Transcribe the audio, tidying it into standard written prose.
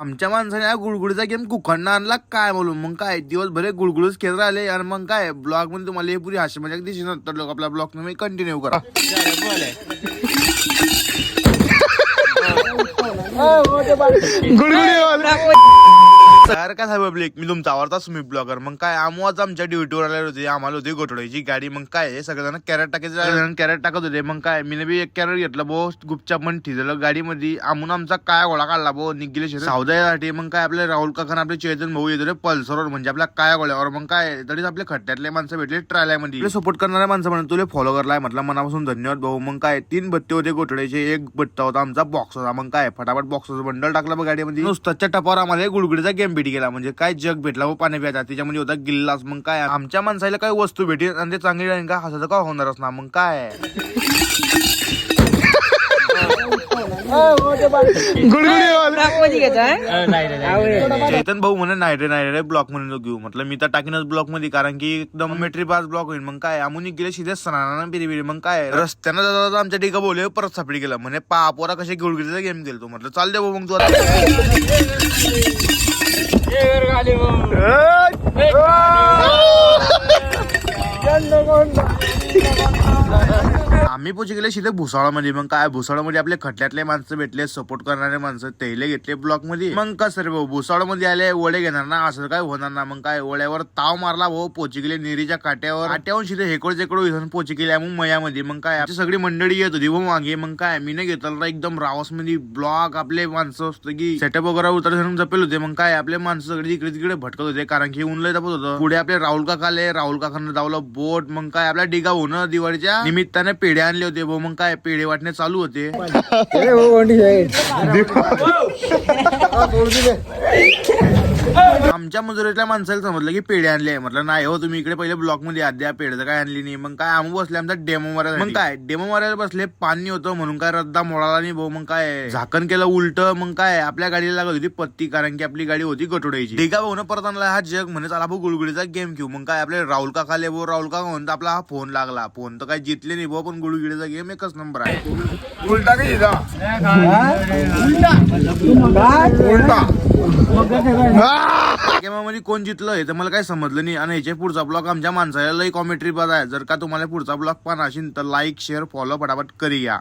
आमच्या माणसाने हा गुळगुळीचा गेम कुखंडा आणला काय बोलून मग काय दिवसभर गुळगुळच खेळ राहिले आणि मग काय ब्लॉग मध्ये तुम्हाला हे पुरी हास्य मजा दिसणार तर लोक आपल्या ब्लॉग मध्ये कंटिन्यू करा. काय साहेब पब्लिक मी तुमचा आवडता सुमित ब्लॉगर. मग काय आमवाच आमच्या ड्युटीवर आले होते. आम्हाला होती गोठवड्याची गाडी. मग काय सगळेजण कॅरेट टाकायचे कॅरेट टाकत होते. मग काय मी बी एक कॅरेट घेतलं बो गुपचाप पण ठिजलं गाडीमध्ये. आमून आमचा काय गोळा काढला बो निघले सावदासाठी. मग काय आपले राहुल काका आपले चेतन भाऊ येतो रे पल्सरवर म्हणजे आपल्या काय गोळ्यावर. मग काय तरीच आपले खड्ड्यातले माणसं भेटले ट्रायलामध्ये सपोर्ट करणारे माणसं म्हणून तुला फॉलो करलाय म्हटलं मनापासून धन्यवाद भाऊ. मग काय 3 बत्ते होते गोठवड्याचे. एक बत्ता होता आमचा बॉक्स होता. मग काय फटाफट बॉक्सचं बंडल टाकलं बघ गाडीमध्ये. नुसताच्या टपावर आम्हाला गुळगुळीचा गेम भेटी गेला. म्हणजे काय जग भेटला व पाणी प्यायचा त्याच्यामध्ये होता गिल्लास. मग काय आमच्या माणसाला काय वस्तू भेटेल आणि ते चांगली राहील का हसायचं का होणारच ना. मग काय चैतन भाऊ म्हणे नाही रे ब्लॉक मध्ये घेऊ. म्हटलं मी तर टाकीनच ब्लॉक मध्ये कारण की एकदम मेट्री पास ब्लॉक होईल. मग काय आम्ही गेले सीधे सणाना बिरी. मग काय रस्त्यानं जाता आमच्या टिका बोलले परत सापडी गेला. म्हणे पापोरा कसे गुळगुळीचा गेम खेळतो. म्हटलं चाल दे भाऊ मग तू आम्ही पोचे गेले सीधे भुसावळामध्ये. मग काय भुसावळामध्ये आपले खटल्यातले माणसं भेटले सपोर्ट करणारे माणसं तेले घेतले ब्लॉक मध्ये. मग कसं रे भाऊ भुसावळामध्ये आले वडे घेणार ना असं काय होणार ना. मग काय वड्यावर ताव मारला भाऊ पोचे गेले निरीच्या काट्यावर सीधे हेकोड इथून पोचे गेले मग मयामध्ये. मग काय आमची सगळी मंडळी येत होती भाऊ मागे. मग काय मी नाही घेतलं एकदम रावस मध्ये ब्लॉक आपले माणसं असतं की सेटअप वगैरे उतरून जपेल होते. मग काय आपले माणसं सगळी इकडे तिकडे भटकत होते कारण की ऊन लय तापत होतं. पुढे आपले राहुल काका आले. राहुल काकांना दावलं बोट. मग काय आपल्या डिगा होणं दिवाळीच्या निमित्ताने पेढे आणले होते भाऊ. मग काय पेढे वाटणे चालू होते. आमच्या मजुरीतल्या माणसाला समजलं की पेढे आणले. म्हटलं नाही हो तुम्ही इकडे पहिले ब्लॉक मध्ये अद्याप पेढे काय आणली नाही. मग काय आम्ही बसले आमचा डेमो मारायला. मग काय डेमो मारायला बसले पाणी होतं म्हणून काय रद्दा मोडाला नाही भाऊ. मग काय झाकण केलं उलट. मग काय आपल्या गाडीला लागत होती पत्ती कारण की आपली गाडी होती गटोड्याची. डिगा भाऊ परत आणला हा जग म्हणे चला भाऊ गुळगुळीचा गेम घेऊ. मग काय आपले राहुल काका आले भाऊ. राहुल काका म्हणतो आपला हा फोन लागला. फोन तर काय जितले नाही भाऊ पण गुळगुळीचा गेम एकच नंबर आहे. उलटा गेमामध्ये कोण जितलं हे तर मला काही समजलं नाही. आणि याच्या पुढचा ब्लॉग आमच्या माणसाला लई कॉमेंट्री पास आहे. जर का तुम्हाला पुढचा ब्लॉग पाहणार असेल तर लाईक शेअर फॉलो फटाफट करी या.